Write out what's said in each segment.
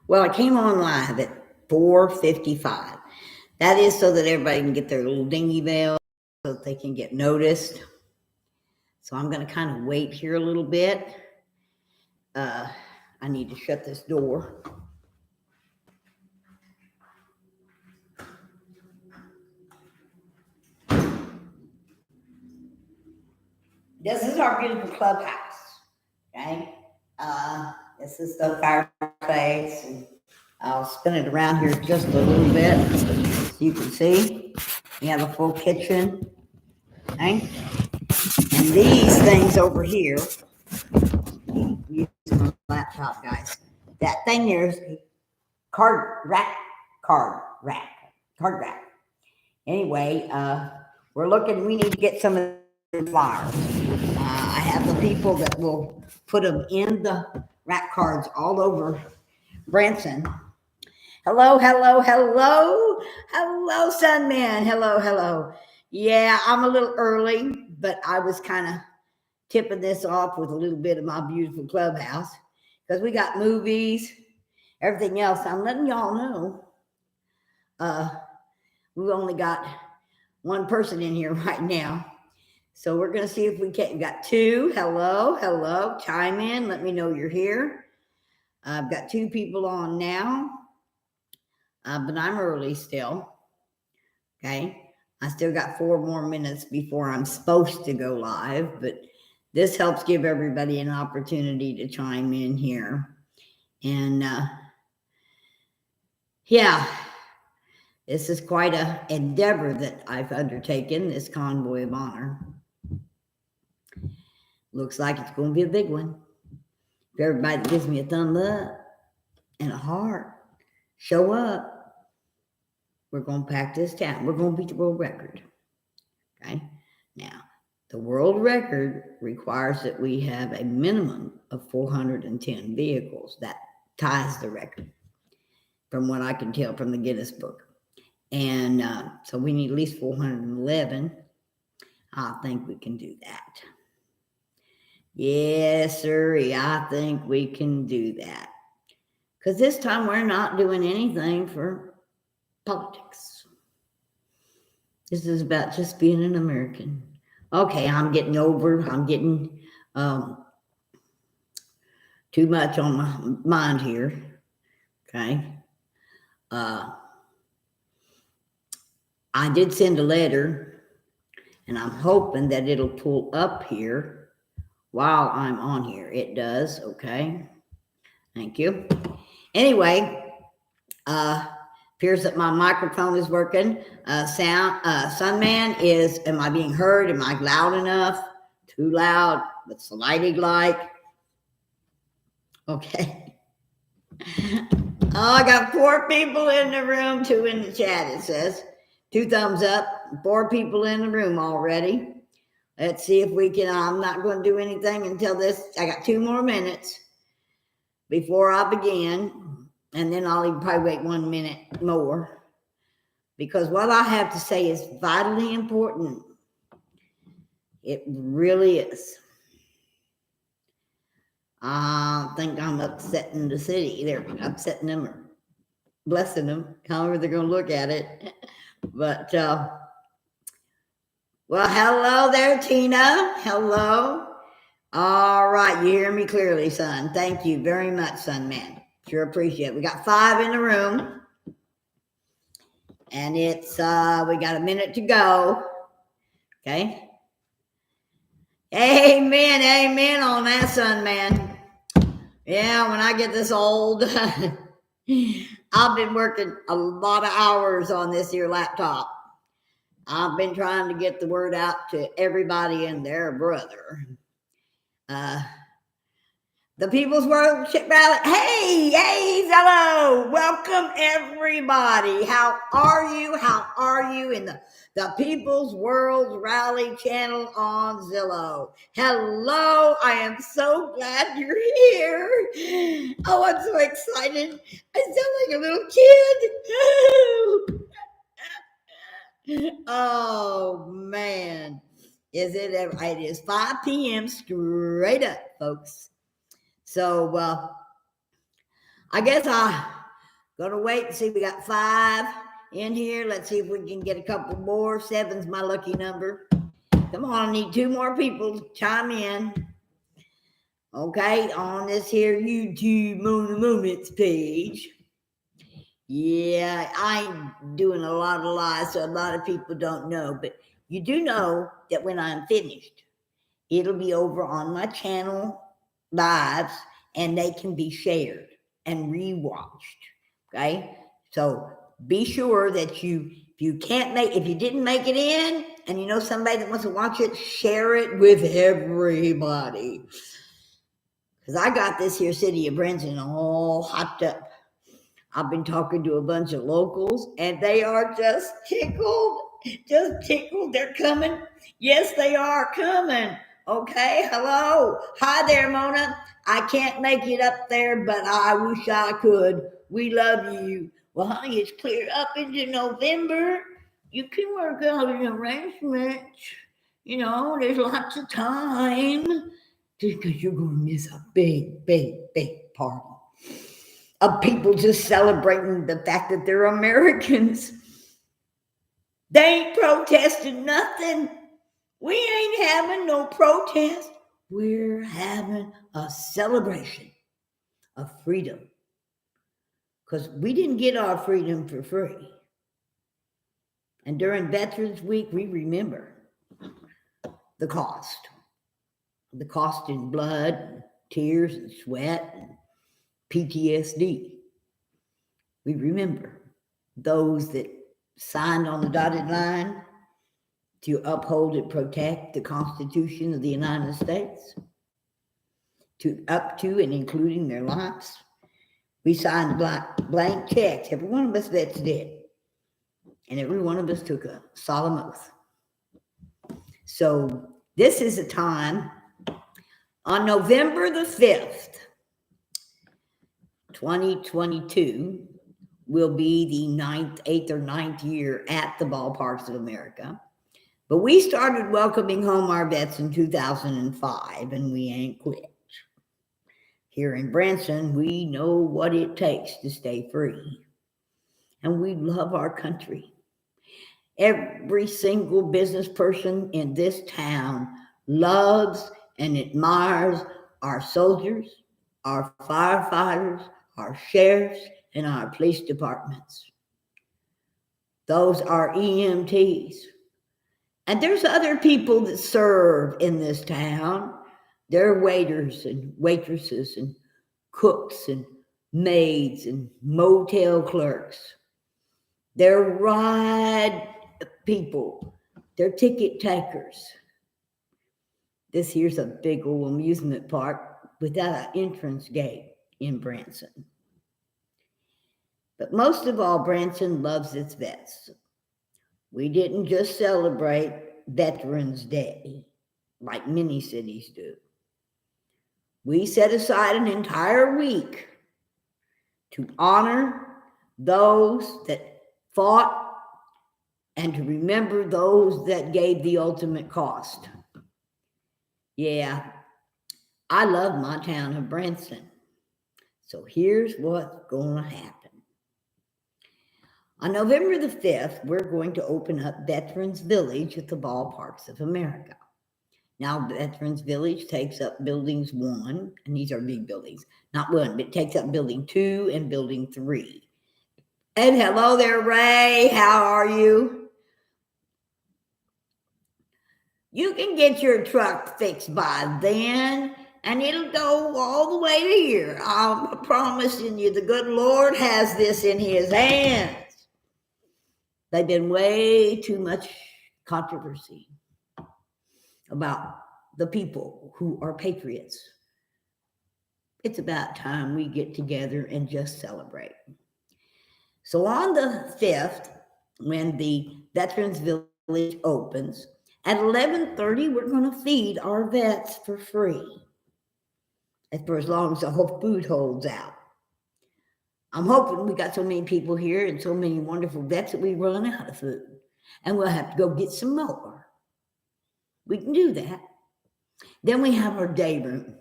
Well, I came on live at 4:55. That is so that everybody can get their little dingy bell so that they can get noticed. So I'm going to kind of wait here a little bit. I need to shut this door. This is our beautiful clubhouse. Okay. This is the fireplace. And I'll spin it around here just a little bit so you can see. We have a full kitchen. Okay. And these things over here, use my laptop, guys. That thing there is card rack. Anyway, we're looking, we need to get some of the flyers. I have the people that will put them in the rack cards all over Branson. Hello, Sunman. Hello. Yeah, I'm a little early, but I was kind of tipping this off with a little bit of my beautiful clubhouse because we got movies, everything else. I'm letting y'all know. We've only got one person in here right now. So we're going to see if we can. We got two. Hello. Chime in. Let me know you're here. I've got two people on now, but I'm early still. Okay. I still got 4 more minutes before I'm supposed to go live, but this helps give everybody an opportunity to chime in here. And yeah, this is quite an endeavor that I've undertaken, this Convoy of Honor. Looks like it's going to be a big one. If everybody gives me a thumb up and a heart, show up, we're going to pack this town. We're going to beat the world record. Okay? Now, the world record requires that we have a minimum of 410 vehicles. That ties the record, from what I can tell from the Guinness Book. And so we need at least 411. I think we can do that. Yes, sir. I think we can do that. Because this time we're not doing anything for politics. This is about just being an American. Okay, I'm getting too much on my mind here. Okay. I did send a letter, and I'm hoping that it'll pull up here while I'm on here. It does. Okay. Thank you. Anyway, appears that my microphone is working. Sunman is, am I being heard? Am I loud enough? Too loud? What's the lighting like? Okay. Oh, I got 4 people in the room, 2 in the chat, it says. 2 thumbs up, 4 people in the room already. Let's see if we can, I'm not going to do anything until this, I got 2 more minutes before I begin. And then I'll even probably wait 1 minute more. Because what I have to say is vitally important. It really is. I think I'm upsetting the city. They're upsetting them or blessing them, however they're going to look at it. But, well, hello there, Tina. Hello. All right. You hear me clearly, son. Thank you very much, son, man. Sure appreciate it. We got 5 in the room. And it's, we got a minute to go. Okay. Amen on that, son, man. Yeah, when I get this old, I've been working a lot of hours on this here laptop. I've been trying to get the word out to everybody and their brother. The People's Worship Rally. Hey, hello. Welcome, everybody. How are you? In the People's World Rally channel on Zillow. Hello. I am so glad you're here. Oh, I'm so excited. I sound like a little kid. Oh, man. Is it ever? It is 5 p.m. straight up, folks. So I guess I'm gonna wait and see. We got 5 in here. Let's see if we can get a couple more. 7's my lucky number. Come on, I need 2 more people to chime in. Okay, on this here YouTube Moments page. Yeah, I'm doing a lot of lies, so a lot of people don't know. But you do know that when I'm finished, it'll be over on my channel lives, and they can be shared and rewatched. Okay, so be sure that if you didn't make it in, and you know somebody that wants to watch it, share it with everybody. Because I got this here city of Branson all hopped up. I've been talking to a bunch of locals, and they are just tickled. They're coming. Yes, they are coming. Okay, hello. Hi there, Mona. I can't make it up there, but I wish I could. We love you. Well, honey, it's clear up into November. You can work out an arrangement. You know, there's lots of time. Just because you're going to miss a big, big, big party of people just celebrating the fact that they're Americans. They ain't protesting nothing. We ain't having no protest. We're having a celebration of freedom. Because we didn't get our freedom for free. And during Veterans Week, we remember the cost. The cost in blood, tears, and sweat, and PTSD. We remember those that signed on the dotted line to uphold and protect the Constitution of the United States, up to and including their lives. We signed blank checks. Every one of us vets did. And every one of us took a solemn oath. So this is a time on November the 5th, 2022, will be the 8th or 9th year at the Ballparks of America. But we started welcoming home our vets in 2005, and we ain't quit. Here in Branson, we know what it takes to stay free. And we love our country. Every single business person in this town loves and admires our soldiers, our firefighters, our sheriffs, and our police departments. Those are EMTs. And there's other people that serve in this town. They're waiters and waitresses and cooks and maids and motel clerks. They're ride people. They're ticket takers. This here's a big old amusement park without an entrance gate in Branson. But most of all, Branson loves its vets. We didn't just celebrate Veterans Day like many cities do. We set aside an entire week to honor those that fought and to remember those that gave the ultimate cost. Yeah, I love my town of Branson. So here's what's going to happen. On November the 5th, we're going to open up Veterans Village at the Ballparks of America. Now, Veterans Village takes up buildings 1, and these are big buildings. Not 1, but it takes up building 2 and building 3. And hello there, Ray. How are you? You can get your truck fixed by then, and it'll go all the way to here. I'm promising you, the good Lord has this in his hands. They've been way too much controversy about the people who are patriots. It's about time we get together and just celebrate. So on the 5th, when the Veterans Village opens, at 11:30, we're going to feed our vets for free. And for as long as the whole food holds out. I'm hoping we got so many people here and so many wonderful vets that we run out of food. And we'll have to go get some more. We can do that. Then we have our day room.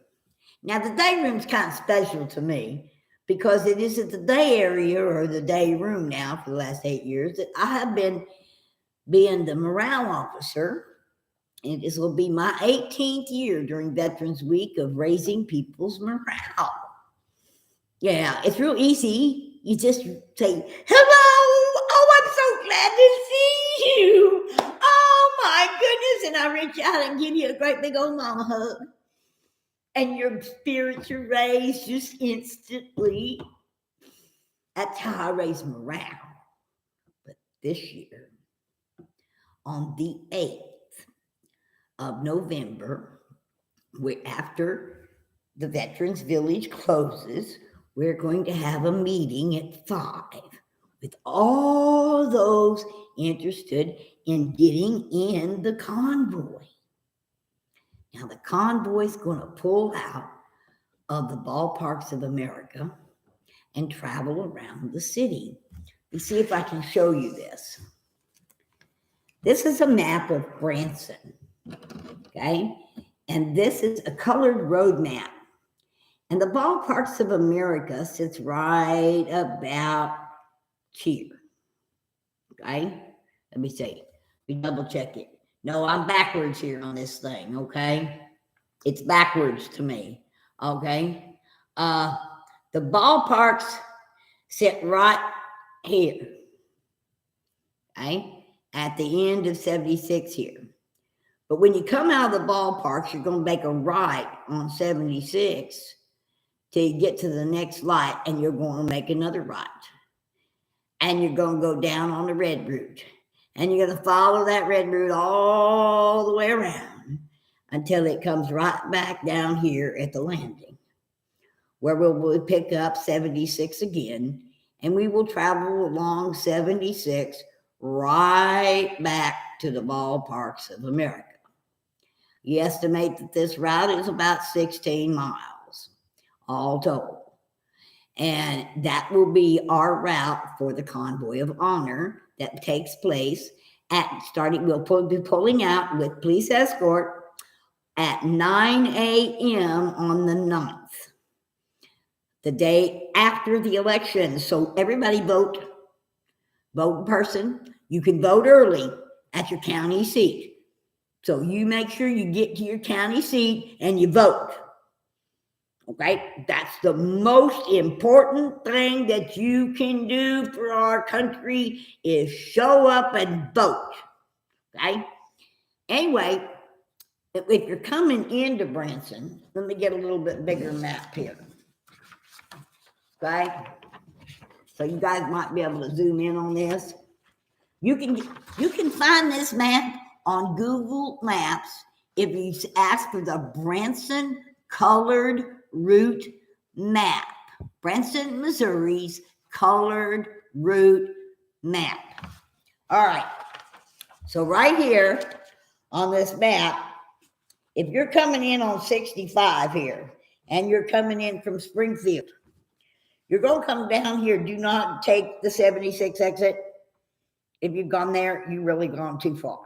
Now, the day room's kind of special to me because it is at the day area or the day room now for the last 8 years that I have been being the morale officer. And this will be my 18th year during Veterans Week of raising people's morale. Yeah, it's real easy. You just say, hello, oh, I'm so glad to see you. Oh, my goodness. And I reach out and give you a great big old mama hug. And your spirits are raised just instantly. That's how I raise morale. But this year, on the 8th of November, after the Veterans Village closes, we're going to have a meeting at 5 with all those interested in getting in the convoy. Now, the convoy is going to pull out of the ballparks of America and travel around the city. Let's see if I can show you this. This is a map of Branson, okay? And this is a colored road map. And the ballparks of America sits right about here, okay? Let me see. We double check it. No, I'm backwards here on this thing, okay? It's backwards to me, okay? The ballparks sit right here, okay? At the end of 76 here. But when you come out of the ballparks, you're going to make a right on 76 till you get to the next light, and you're going to make another right. And you're going to go down on the red route. And you're going to follow that red route all the way around until it comes right back down here at the landing, where we'll pick up 76 again, and we will travel along 76 right back to the ballparks of America. You estimate that this route is about 16 miles, all told. And that will be our route for the Convoy of Honor that takes place we'll be pulling out with police escort at 9 a.m. on the 9th, the day after the election. So everybody vote in person. You can vote early at your county seat. So you make sure you get to your county seat and you vote. Okay? That's the most important thing that you can do for our country is show up and vote. Okay? Anyway, if you're coming into Branson, let me get a little bit bigger map here. Okay? So you guys might be able to zoom in on this. You can find this map on Google Maps if you ask for the Branson colored route map. Branson, Missouri's colored route map. All right. So right here on this map, if you're coming in on 65 here and you're coming in from Springfield, you're going to come down here. Do not take the 76 exit. If you've gone there, you've really gone too far.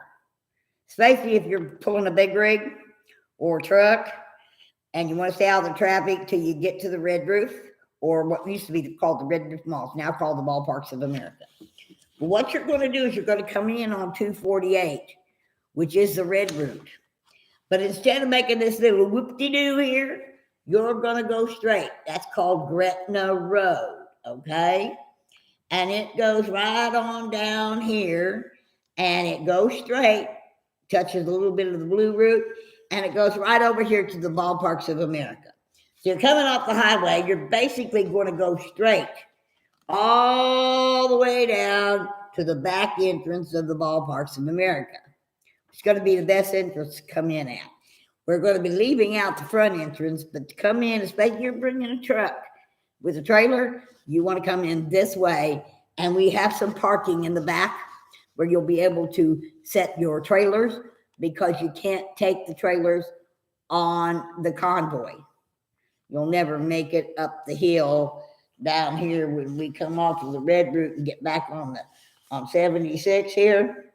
Especially if you're pulling a big rig or truck and you want to stay out of the traffic till you get to the Red Roof, or what used to be called the Red Roof Mall, now called the Ballparks of America. But what you're going to do is you're going to come in on 248, which is the Red Route. But instead of making this little whoop-de-doo here, you're going to go straight. That's called Gretna Road, okay? And it goes right on down here, and it goes straight, touches a little bit of the blue route, and it goes right over here to the Ballparks of America. So you're coming off the highway, you're basically going to go straight all the way down to the back entrance of the Ballparks of America. It's going to be the best entrance to come in at. We're going to be leaving out the front entrance, but to come in, especially if you're bringing a truck with a trailer, you want to come in this way, and we have some parking in the back where you'll be able to set your trailers, because you can't take the trailers on the convoy. You'll never make it up the hill down here when we come off of the Red Route and get back on 76 here.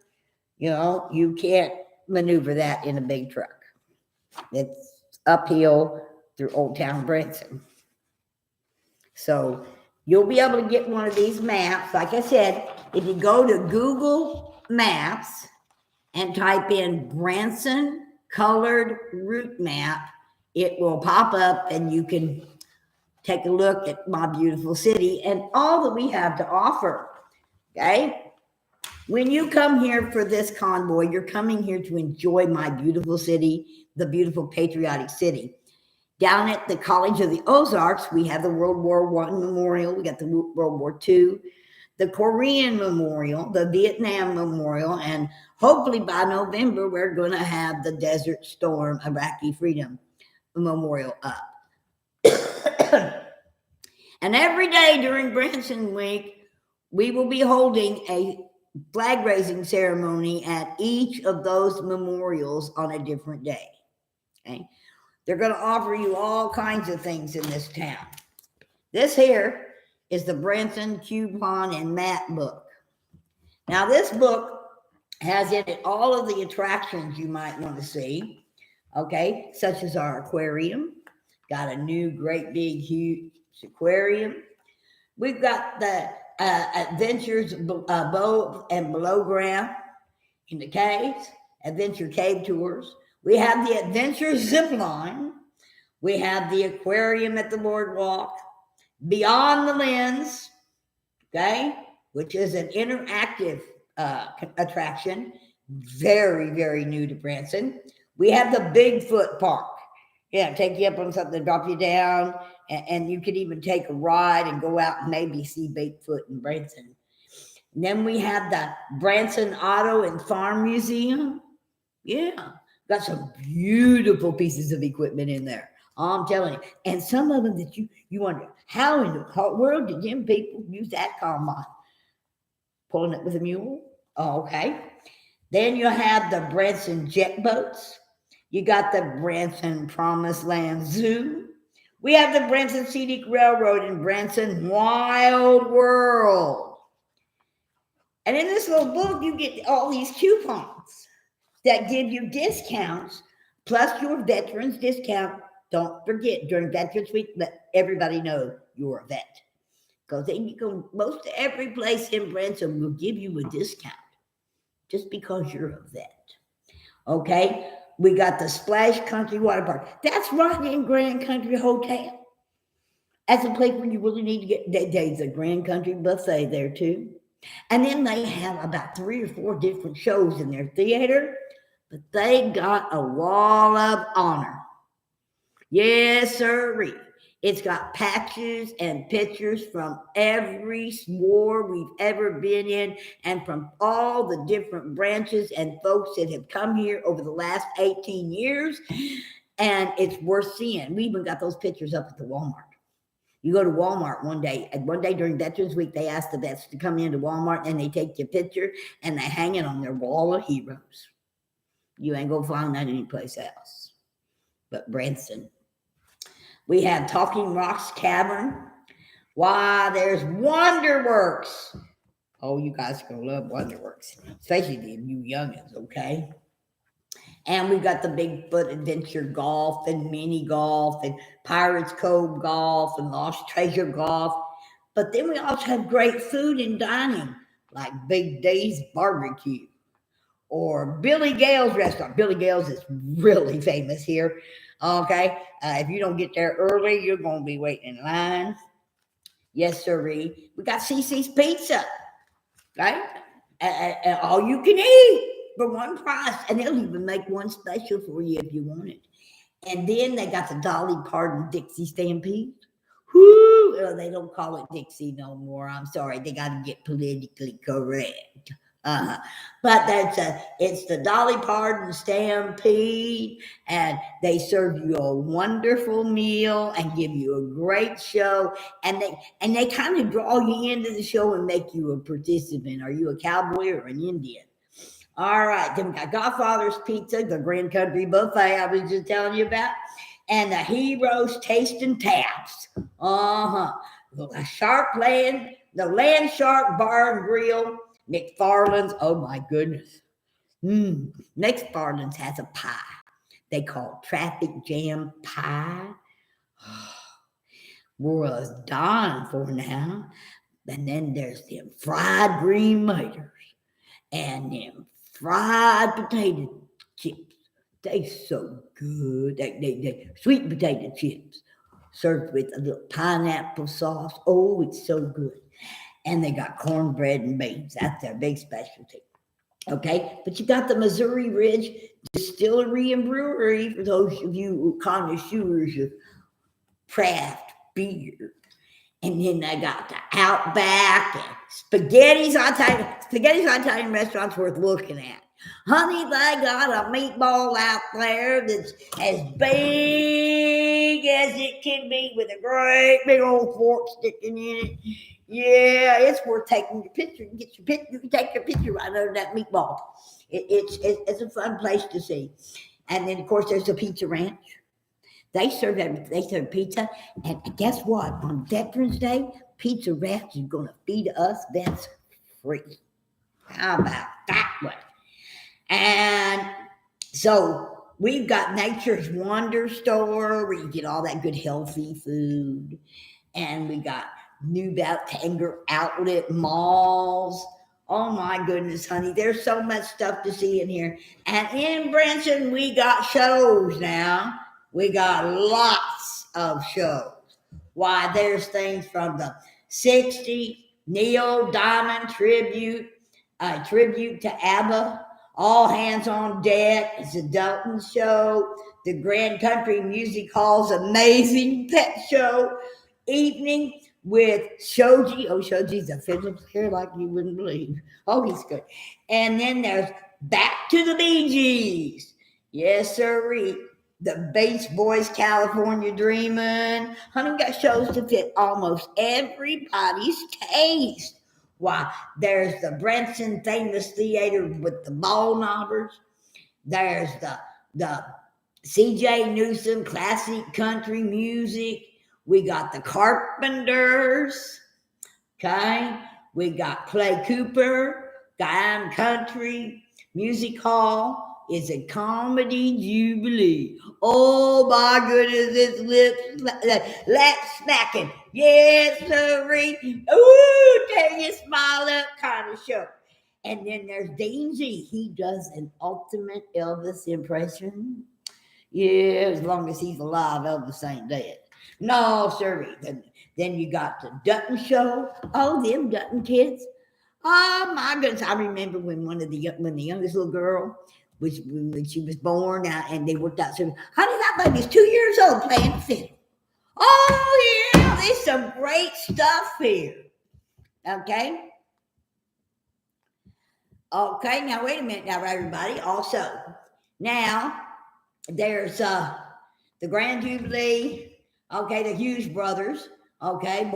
You know, you can't maneuver that in a big truck. It's uphill through Old Town Branson. So you'll be able to get one of these maps. Like I said, if you go to Google Maps and type in Branson colored route map, it will pop up and you can take a look at my beautiful city and all that we have to offer. Okay? When you come here for this convoy, you're coming here to enjoy my beautiful city, the beautiful patriotic city. Down at the College of the Ozarks, we have the World War I Memorial, we got the World War II, the Korean Memorial, the Vietnam Memorial, and hopefully by November, we're going to have the Desert Storm Iraqi Freedom Memorial up. And every day during Branson Week, we will be holding a flag raising ceremony at each of those memorials on a different day. Okay? They're going to offer you all kinds of things in this town. This here is the Branson Coupon and Map book. Now, this book has in it all of the attractions you might want to see, okay, such as our aquarium. Got a new great big huge aquarium. We've got the adventures above and below ground in the caves, adventure cave tours. We have the adventure zip line. We have the aquarium at the boardwalk, Beyond the Lens, okay, which is an interactive attraction, very, very new to Branson. We have the Bigfoot Park. Yeah, take you up on something, drop you down, and you could even take a ride and go out and maybe see Bigfoot in Branson. And then we have the Branson Auto and Farm Museum. Yeah, got some beautiful pieces of equipment in there. I'm telling you. And some of them that you wonder, how in the world did them people use that combine? Pulling it with a mule? Oh, okay. Then you have the Branson jet boats. You got the Branson Promised Land Zoo. We have the Branson Scenic Railroad and Branson Wild World. And in this little book, you get all these coupons that give you discounts, plus your veterans discount. Don't forget, during Veterans Week, let everybody know you're a vet. Because then you go, most every place in Branson will give you a discount just because you're a vet. Okay? We got the Splash Country Water Park. That's right in Grand Country Hotel. That's a place where you really need to get, there's a Grand Country buffet there too. And then they have about 3 or 4 different shows in their theater, but they got a wall of honor. Yes, sir. It's got patches and pictures from every war we've ever been in and from all the different branches and folks that have come here over the last 18 years. And it's worth seeing. We even got those pictures up at the Walmart. You go to Walmart one day during Veterans Week, they ask the vets to come into Walmart and they take your picture and they hang it on their wall of heroes. You ain't gonna find that anyplace else but Branson. We have Talking Rocks Cavern. Why, there's Wonderworks. Oh, you guys are going to love Wonderworks, especially you youngins, okay? And we've got the Bigfoot Adventure Golf and Mini Golf and Pirates Cove Golf and Lost Treasure Golf. But then we also have great food and dining, like Big Day's Barbecue or Billy Gale's Restaurant. Billy Gale's is really famous here. Okay, if you don't get there early, you're going to be waiting in line. Yes, sirree. We got CC's Pizza, right? And all you can eat for one price. And they'll even make one special for you if you want it. And then they got the Dolly Parton Dixie Stampede. Whoo! They don't call it Dixie no more. I'm sorry. They got to get politically correct. But it's the Dolly Parton Stampede, and they serve you a wonderful meal and give you a great show, and they kind of draw you into the show and make you a participant. Are you a cowboy or an Indian? All right, then we got Godfather's Pizza, the Grand Country Buffet I was just telling you about, and the Heroes Taste and Taps. The Land Shark Bar and Grill. McFarland's, oh my goodness. McFarland's has a pie they call Traffic Jam Pie. was dying for now. And then there's them fried green maters and them fried potato chips. They so good. They sweet potato chips served with a little pineapple sauce. Oh, it's so good. And they got cornbread and beans. That's their big specialty. Okay, but you got the Missouri Ridge Distillery and Brewery for those of you connoisseurs of craft beer. And then they got the Outback and Spaghetti's Italian restaurant's worth looking at. Honey, they got a meatball out there that's as big as it can be with a great big old fork sticking in it. Yeah, it's worth taking your picture. You can take your picture right under that meatball. It's a fun place to see. And then, of course, there's the Pizza Ranch. They serve pizza, and guess what? On Veterans Day, Pizza Ranch is going to feed us vets free. How about that one? And so we've got Nature's Wonder Store where you get all that good healthy food, and we got New Tanger outlet malls. Oh my goodness, honey, there's so much stuff to see in here. And in Branson, we got shows now. We got lots of shows. Why, there's things from the 60s, Neil Diamond tribute to ABBA, All Hands on Deck, it's a Dalton show, the Grand Country Music Hall's amazing pet show, evening with Shoji. Oh, Shoji's a fiddle player like you wouldn't believe. Oh, he's good. And then there's Back to the Bee Gees. Yes, sirree. The Beach Boys, California Dreamin'. Honey, got shows to fit almost everybody's taste. Why, there's the Branson Famous Theater with the ball knobbers. There's the C.J. Newsom Classic Country Music. We got the Carpenters. Okay. We got Clay Cooper, Guyan Country Music Hall. Is a comedy jubilee. Oh my goodness, it's lip smacking. Yes, sirree. Ooh, tear your smile up kind of show. And then there's Daisy. He does an ultimate Elvis impression. Yeah, as long as he's alive, Elvis ain't dead. No, sirree. Then you got the Dutton show. Oh, them Dutton kids. Oh my goodness. I remember when the youngest little girl, when she was born, and they worked out. So, honey, that baby's 2 years old playing the fiddle. Oh, yeah, there's some great stuff here. Okay? Okay, now wait a minute now, everybody. Also, now, there's the Grand Jubilee, okay, the Hughes brothers, okay,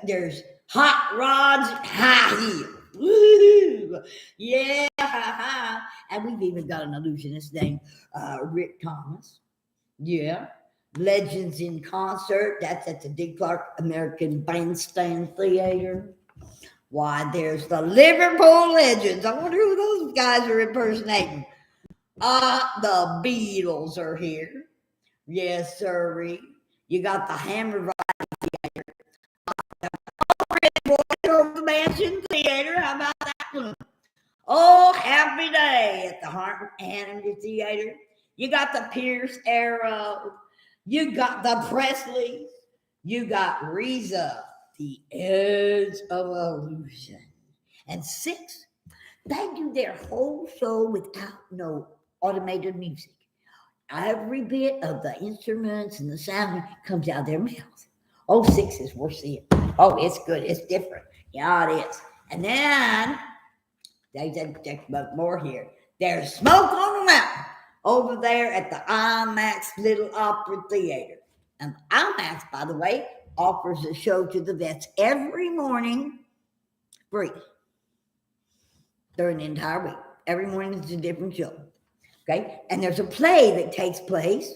there's Hot Rods and High Heels. Woo! Yeah, and we've even got an illusionist named Rick Thomas. Yeah, Legends in Concert. That's at the D. Clark American Bandstand Theater. Why, there's the Liverpool Legends. I wonder who those guys are impersonating. The Beatles are here. Yes, sirree. You got the Hammer Variety Theater. The Mansion Theater. How about that one? Oh, Happy Day at the Hartman Animal Theater. You got the Pierce Arrow. You got the Presleys. You got Reza, the Edge of Illusion. And 6, they do their whole show without no automated music. Every bit of the instruments and the sound comes out of their mouth. Oh, 6 is worth seeing. Oh, it's good. It's different. Yeah, it is. And then there's more here. There's Smoke on the Mountain over there at the IMAX Little Opera Theater. And IMAX, by the way, offers a show to the vets every morning free during the entire week. Every morning is a different show. Okay? And there's a play that takes place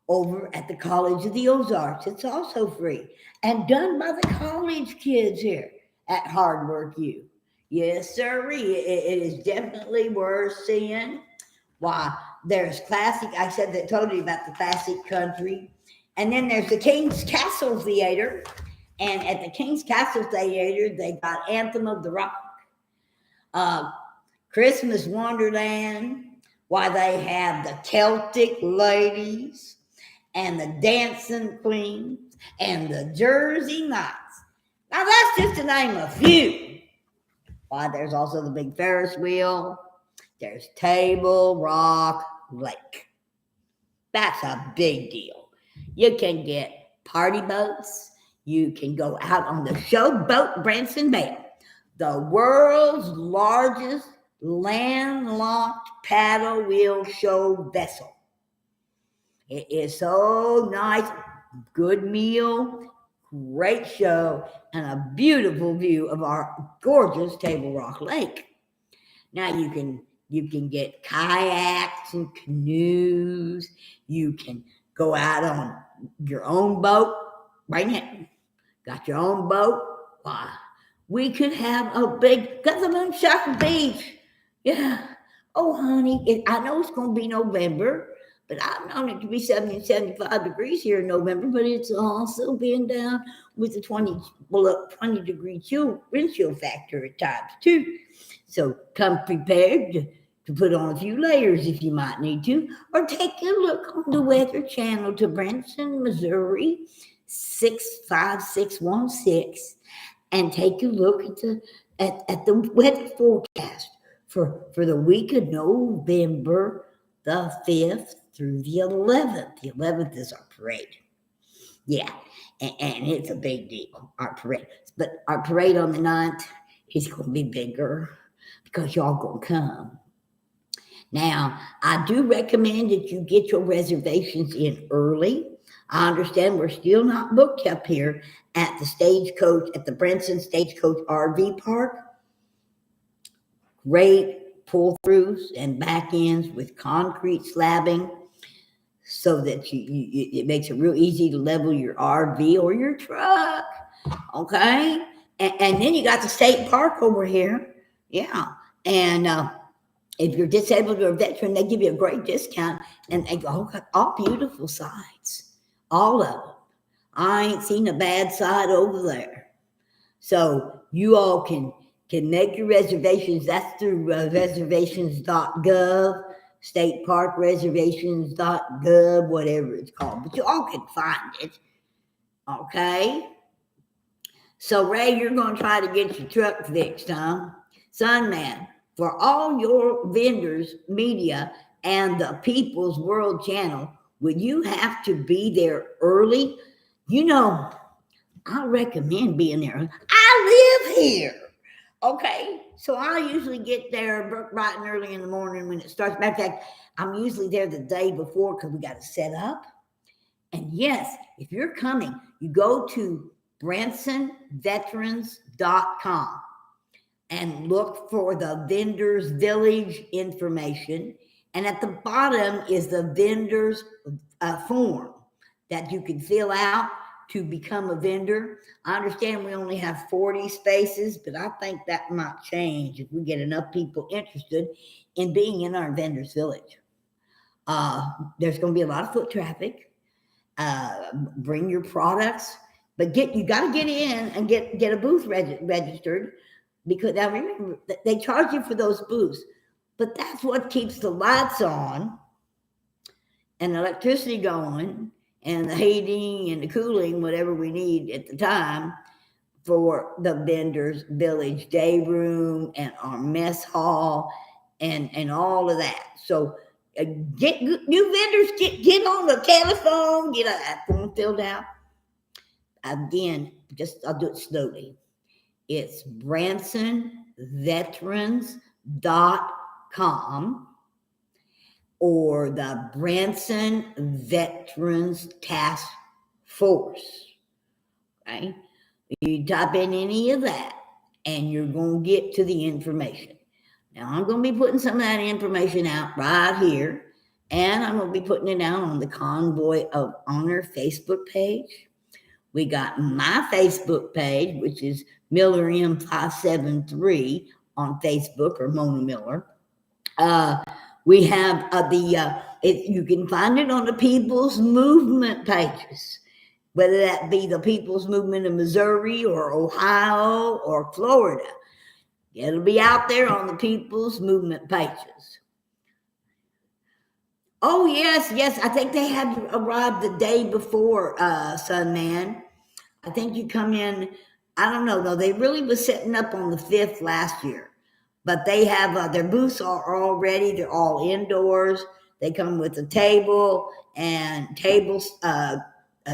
over at the College of the Ozarks. It's also free and done by the college kids here at Hard Work U. Yes, sirree. It is definitely worth seeing. Why, there's classic. I told you about the classic country And then there's the King's Castle Theater. And at the King's Castle Theater, they got Anthem of the Rock, Christmas Wonderland, why they have the Celtic Ladies and the Dancing Queens and the Jersey Knights. Now, that's just to name a few. Why, there's also the big Ferris wheel. There's Table Rock Lake. That's a big deal. You can get party boats. You can go out on the Showboat Branson Bay, the world's largest landlocked paddle wheel show vessel. It is so nice, good meal, great show, and a beautiful view of our gorgeous Table Rock Lake. Now you can get kayaks and canoes. You can go out on your own boat. Right now, got your own boat. Why? We could have a big Government Shop Beach. Yeah. Oh, honey, I know it's going to be November, but I've known it to be 70 and 75 degrees here in November, but it's also been down with the 20-degree wind chill factor at times, too. So come prepared to put on a few layers if you might need to, or take a look on the Weather Channel to Branson, Missouri, 65616, and take a look at the weather forecast for the week of November the 5th through the 11th. The 11th is our parade. Yeah, and it's a big deal, our parade. But our parade on the 9th is going to be bigger because y'all going to come. Now, I do recommend that you get your reservations in early. I understand we're still not booked up here at the Stagecoach, at the Branson Stagecoach RV Park. Great pull-throughs and back ends with concrete slabbing so that it makes it real easy to level your RV or your truck, okay? And then you got the state park over here, yeah. And if you're disabled or a veteran, they give you a great discount, and they go all beautiful sides, all of them. I ain't seen a bad side over there. So you all can make your reservations. That's through reservations.gov, stateparkreservations.gov, whatever it's called. But you all can find it, okay? So, Ray, you're going to try to get your truck fixed, huh? Son, man, for all your vendors, media, and the People's World Channel, when you have to be there early, you know, I recommend being there. I live here. Okay, so I usually get there bright and early in the morning when it starts. Matter of fact, I'm usually there the day before because we got to set up. And yes, if you're coming, you go to BransonVeterans.com and look for the Vendors Village information. And at the bottom is the vendors form that you can fill out to become a vendor. I understand we only have 40 spaces, but I think that might change if we get enough people interested in being in our vendors village. There's going to be a lot of foot traffic. Bring your products, but you got to get in and get a booth registered, because now remember, they charge you for those booths, but that's what keeps the lights on and electricity going, and the heating and the cooling, whatever we need at the time, for the vendors village day room and our mess hall and all of that. So get new vendors, get on the telephone, get that form filled out. Again, I'll do it slowly. It's BransonVeterans.com or the Branson Veterans Task Force. Okay? You type in any of that and you're going to get to the information. Now, I'm going to be putting some of that information out right here, and I'm going to be putting it out on the Convoy of Honor Facebook page. We got my Facebook page, which is Miller M573 on Facebook, or Mona Miller. We have the You can find it on the People's Movement pages, whether that be the People's Movement of Missouri or Ohio or Florida. It'll be out there on the People's Movement pages. Oh, yes, I think they had arrived the day before, Son Man. I think you come in, I don't know, though. They really was setting up on the 5th last year. But they have, their booths are all ready. They're all indoors. They come with a table and tables,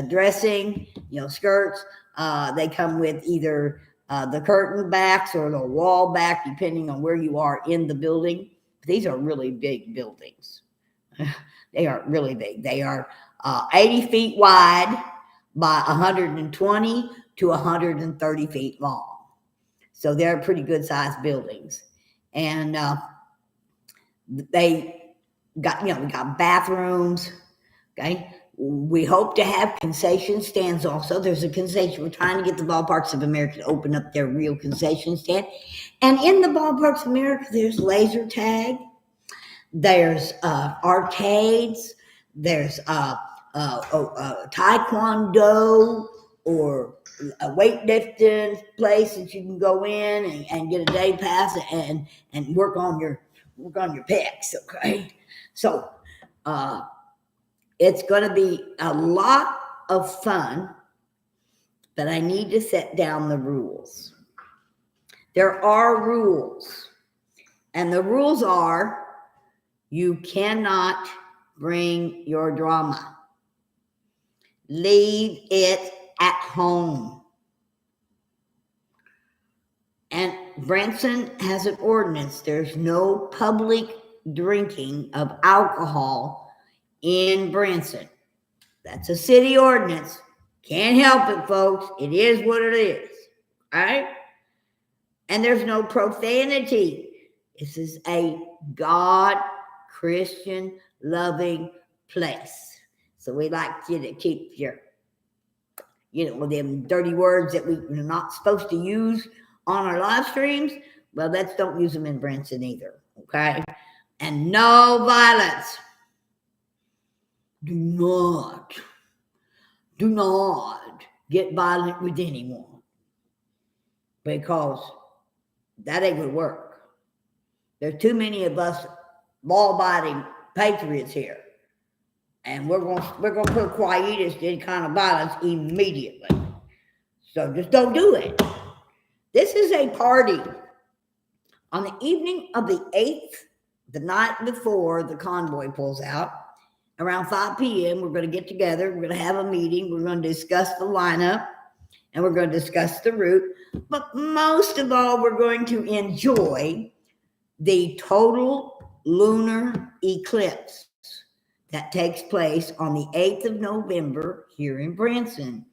dressing, skirts. They come with either the curtain backs or the wall back, depending on where you are in the building. These are really big buildings. They are really big. They are 80 feet wide by 120 to 130 feet long. So they're pretty good sized buildings. And they got, we got bathrooms. Okay. We hope to have concession stands also. There's a concession. We're trying to get the Ballparks of America to open up their real concession stand. And in the Ballparks of America, there's laser tag. There's arcades. There's taekwondo or a weightlifting place that you can go in and get a day pass and work on your pecs. Okay, so it's going to be a lot of fun, but I need to set down the rules. There are rules, and the rules are: you cannot bring your drama. Leave it at home. And Branson has an ordinance. There's no public drinking of alcohol in Branson. That's a city ordinance. Can't help it, folks. It is what it is. All right? And there's no profanity. This is a God, Christian, loving place. So we like you to keep your, them dirty words that we're not supposed to use on our live streams. Well, don't use them in Branson either. Okay? And no violence. Do not get violent with anyone, because that ain't gonna work. There's too many of us law-abiding patriots here, and we're gonna put quietus to any kind of violence immediately. So just don't do it. This is a party. On the evening of the 8th, the night before the convoy pulls out, around 5 p.m., we're going to get together. We're going to have a meeting. We're going to discuss the lineup, and we're going to discuss the route. But most of all, we're going to enjoy the total lunar eclipse that takes place on the 8th of November here in Branson.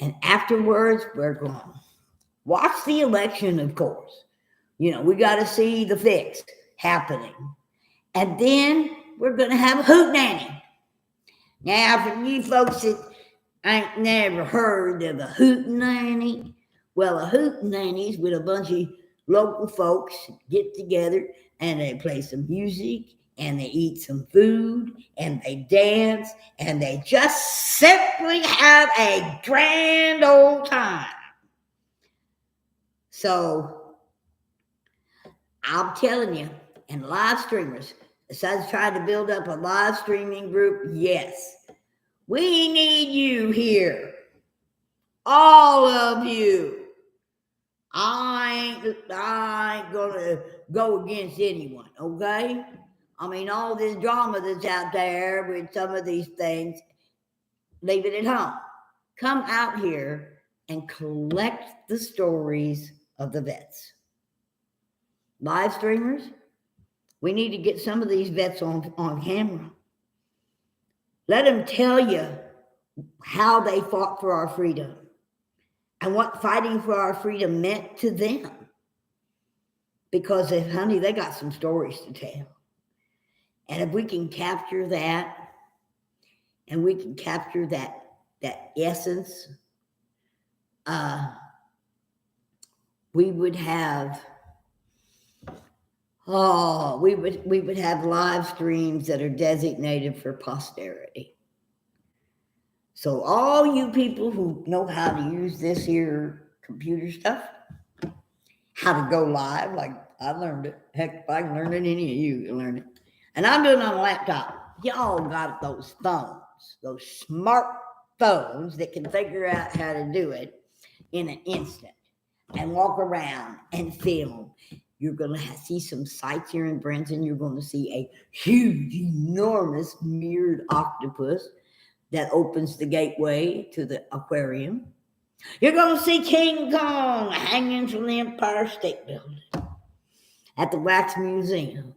And afterwards, we're going to watch the election, of course. We got to see the fix happening. And then we're going to have a hootenanny. Now, for you folks that ain't never heard of a hootenanny, well, a hootenanny is with a bunch of local folks get together and they play some music and they eat some food and they dance and they just simply have a grand old time. So, I'm telling you, and live streamers, besides trying to build up a live streaming group, yes, we need you here. All of you. I ain't gonna go against anyone, okay? I mean, all this drama that's out there with some of these things, leave it at home. Come out here and collect the stories of the vets. Live streamers, we need to get some of these vets on camera. Let them tell you how they fought for our freedom and what fighting for our freedom meant to them. Because, honey, they got some stories to tell. And if we can capture that, and we can capture that essence, we would have Oh, we would have live streams that are designated for posterity. So all you people who know how to use this here computer stuff, how to go live, like I learned it. Heck, if I can learn it, any of you can learn it. And I'm doing it on a laptop. Y'all got those phones, those smart phones that can figure out how to do it in an instant and walk around and film. You're going to see some sights here in Branson. You're going to see a huge, enormous mirrored octopus that opens the gateway to the aquarium. You're going to see King Kong hanging from the Empire State Building at the Wax Museum.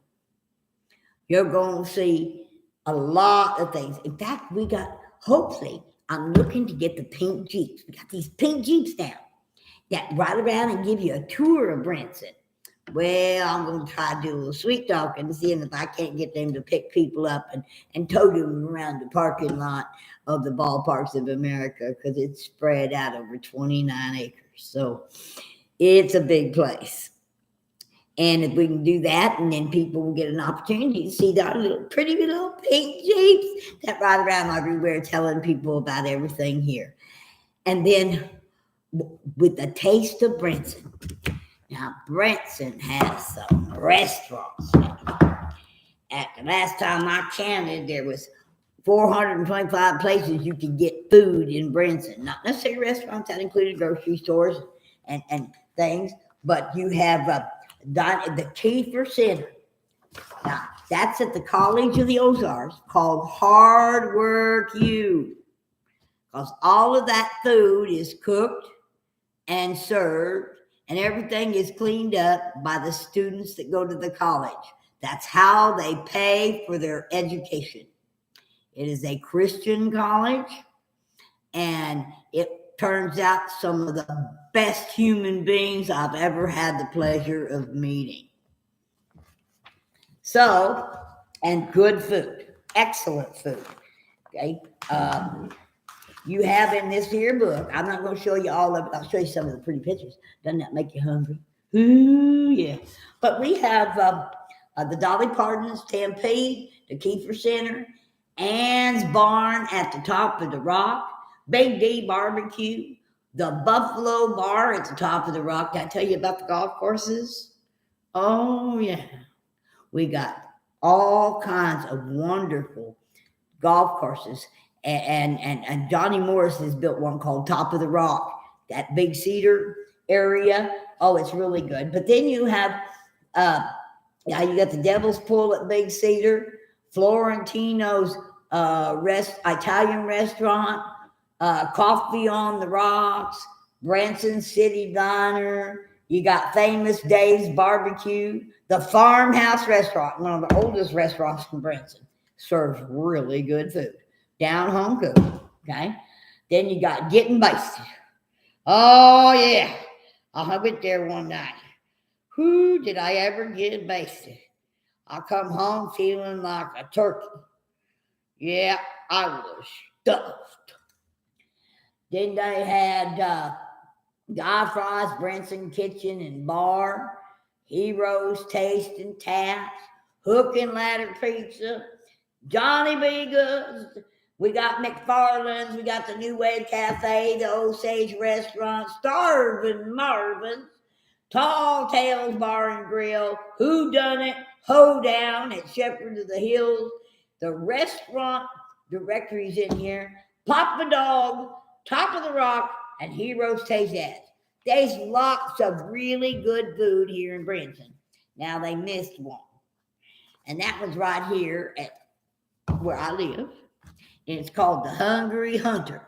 You're going to see a lot of things. In fact, we got, hopefully, I'm looking to get the pink Jeeps. We got these pink Jeeps now that ride around and give you a tour of Branson. Well, I'm going to try to do a little sweet talking to see if I can't get them to pick people up and tow them around the parking lot of the Ballparks of America, because it's spread out over 29 acres. So it's a big place. And if we can do that, and then people will get an opportunity to see that little pretty little pink Jeeps that ride around everywhere telling people about everything here. And then with the taste of Branson. Now, Branson has some restaurants. At the last time I counted, there was 425 places you could get food in Branson. Not necessarily restaurants, that included grocery stores and things, but you have the Kiefer Center. Now, that's at the College of the Ozarks, called Hard Work U, because all of that food is cooked and served, and everything is cleaned up by the students that go to the college. That's how they pay for their education. It is a Christian college, and it turns out some of the best human beings I've ever had the pleasure of meeting. So, and good food, excellent food. Okay. You have in this here book, I'm not going to show you all of it. I'll show you some of the pretty pictures. Doesn't that make you hungry? Ooh, yeah. But we have the Dolly Parton's Stampede, the Kiefer Center, Ann's Barn at the top of the rock, Big D Barbecue, the Buffalo Bar at the top of the rock. Did I tell you about the golf courses? Oh, yeah. We got all kinds of wonderful golf courses. And Johnny Morris has built one called Top of the Rock, that Big Cedar area. Oh, it's really good. But then you have, you got the Devil's Pool at Big Cedar, Florentino's Italian restaurant, Coffee on the Rocks, Branson City Diner. You got Famous Dave's Barbecue, the Farmhouse Restaurant, one of the oldest restaurants in Branson, serves really good food. Down home cooked, okay? Then you got Getting Basted. Oh, yeah. I went there one night. Who did I ever get basted? I come home feeling like a turkey. Yeah, I was stuffed. Then they had Guy Fry's Branson Kitchen and Bar, Heroes Taste and Taps, Hook and Ladder Pizza, Johnny B. Goods. We got McFarland's, we got the New Wave Cafe, the Osage Restaurant, Starvin' Marvin's, Tall Tales Bar and Grill, Who Done It, Hoedown at Shepherd of the Hills, the restaurant directories in here, Papa Dog, Top of the Rock, and Heroes Taste Ads. There's lots of really good food here in Branson. Now they missed one, and that was right here at where I live. And it's called the Hungry Hunter.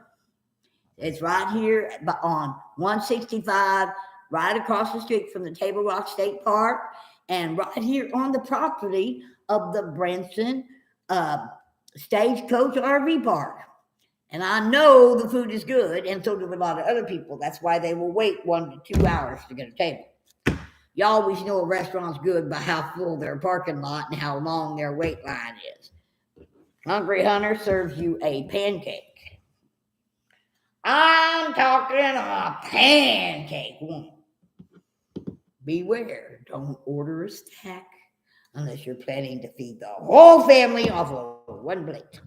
It's right here on 165, right across the street from the Table Rock State Park, and right here on the property of the Branson Stagecoach RV Park. And I know the food is good, and so do a lot of other people. That's why they will wait 1 to 2 hours to get a table. You always know a restaurant's good by how full their parking lot and how long their wait line is. Hungry Hunter serves you a pancake. I'm talking a pancake one. Beware, don't order a stack. unless you're planning to feed the whole family off of one plate.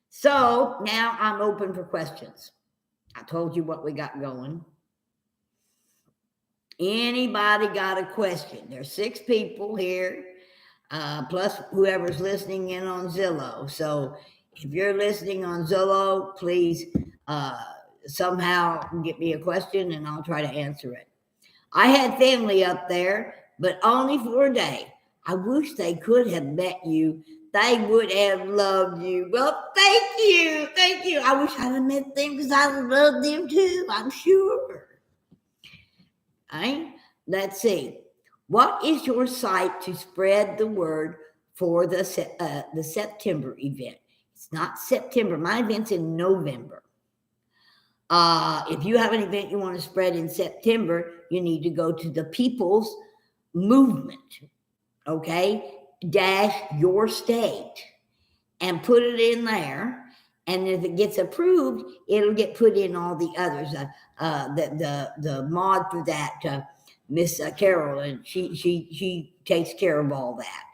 So now I'm open for questions. I told you what we got going. Anybody got a question? There's 6 people here, plus whoever's listening in on Zillow. So if you're listening on Zillow, please somehow get me a question and I'll try to answer it. I had family up there, but only for a day. I wish they could have met you. They would have loved you. Well, thank you. Thank you. I wish I'd have met them because I would love them too, I'm sure. All right, let's see. What is your site to spread the word for the September event? It's not September. My event's in November. If you have an event you want to spread in September, you need to go to the People's Movement, okay, -your state, and put it in there. And if it gets approved, it'll get put in all the others. The mod for that, Miss Carol, and she takes care of all that.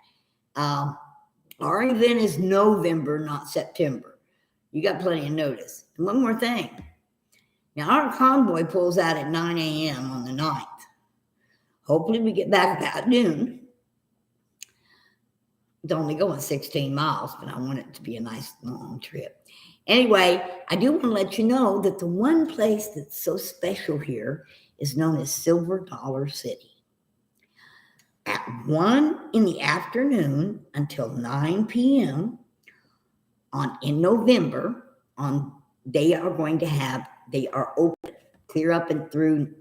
Our event is November, not September. You got plenty of notice. And one more thing. Now, our convoy pulls out at 9 a.m. on the 9th. Hopefully we get back about noon. It's only going 16 miles, but I want it to be a nice long trip. Anyway, I do want to let you know that the one place that's so special here is known as Silver Dollar City. At 1 in the afternoon until 9 p.m. in November, they are open clear up and through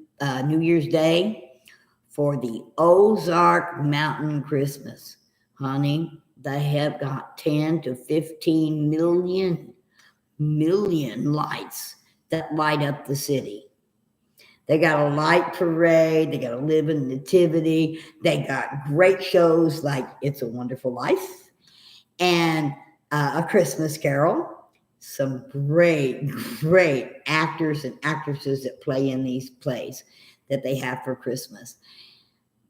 New Year's Day for the Ozark Mountain Christmas. Honey, they have got 10 to 15 million lights that light up the city. They got a light parade. They got a living nativity. They got great shows like It's a Wonderful Life and A Christmas Carol. Some great actors and actresses that play in these plays that they have for Christmas.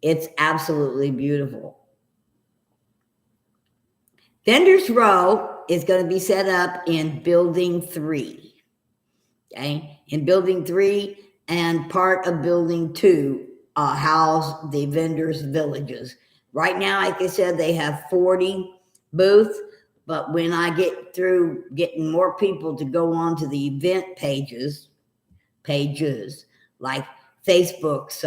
It's absolutely beautiful. Vendors Row is going to be set up in Building 3. Okay? In Building 3 and part of Building 2 house the vendors' villages. Right now, like I said, they have 40 booths, but when I get through getting more people to go on to the event pages like Facebook's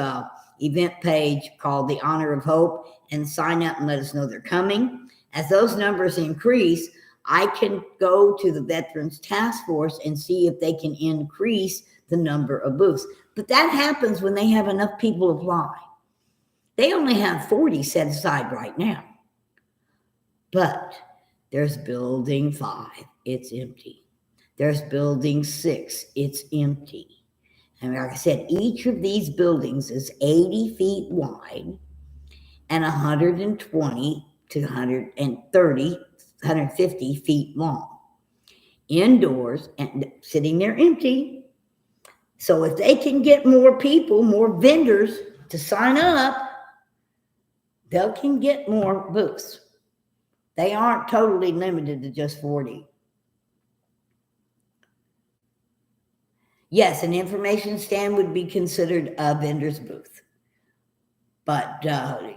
event page called The Honor of Hope, and sign up and let us know they're coming. As those numbers increase, I can go to the Veterans Task Force and see if they can increase the number of booths. But that happens when they have enough people apply. They only have 40 set aside right now. But there's Building 5, it's empty. There's Building 6, it's empty. And like I said, each of these buildings is 80 feet wide and 120 to 150 feet long. Indoors and sitting there empty. So if they can get more people, more vendors to sign up, they can get more booths. They aren't totally limited to just 40. Yes, an information stand would be considered a vendor's booth. But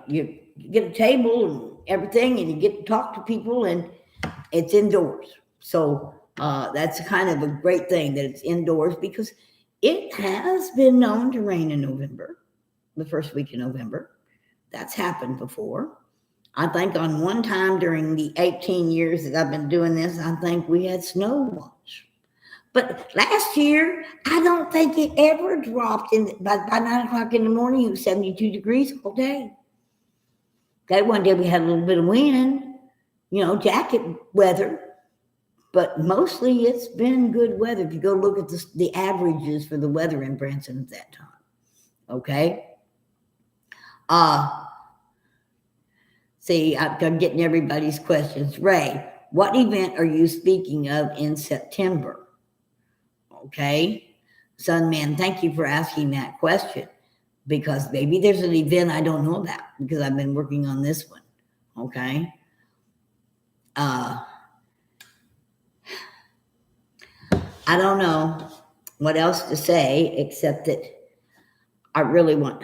you get a table and everything, and you get to talk to people, and it's indoors. So that's kind of a great thing that it's indoors, because it has been known to rain in November, the first week in November. That's happened before. I think on one time during the 18 years that I've been doing this, I think we had snow once. But last year, I don't think it ever dropped. By 9 o'clock in the morning, it was 72 degrees all day. That one day we had a little bit of wind, jacket weather. But mostly it's been good weather if you go look at the averages for the weather in Branson at that time. Okay? See, I'm getting everybody's questions. Ray, what event are you speaking of in September? Okay, Sunman, thank you for asking that question, because maybe there's an event I don't know about because I've been working on this one. okay? I don't know what else to say except that I really want.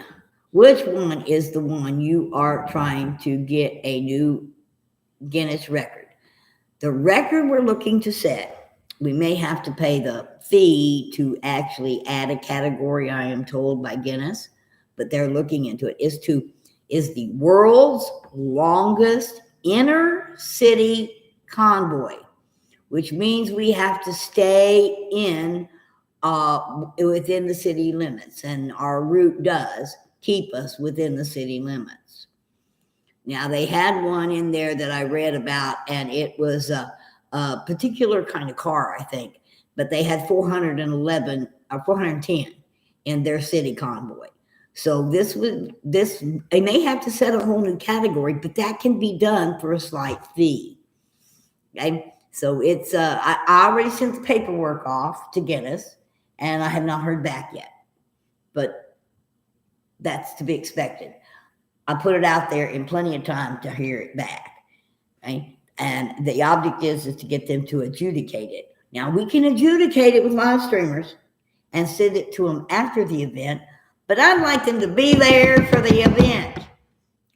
Which one is the one you are trying to get a new Guinness record? The record we're looking to set, we may have to pay the fee to actually add a category, I am told, by Guinness, but they're looking into it, is the world's longest inner city convoy, which means we have to stay in within the city limits, and our route does keep us within the city limits. Now, they had one in there that I read about, and it was a particular kind of car, I think, but they had 411 or 410 in their city convoy. So they may have to set a whole new category, but that can be done for a slight fee. Okay, so it's I already sent the paperwork off to Guinness, and I have not heard back yet, but that's to be expected. I put it out there in plenty of time to hear it back. Okay? And the object is to get them to adjudicate it. Now, we can adjudicate it with live streamers and send it to them after the event, but I'd like them to be there for the event,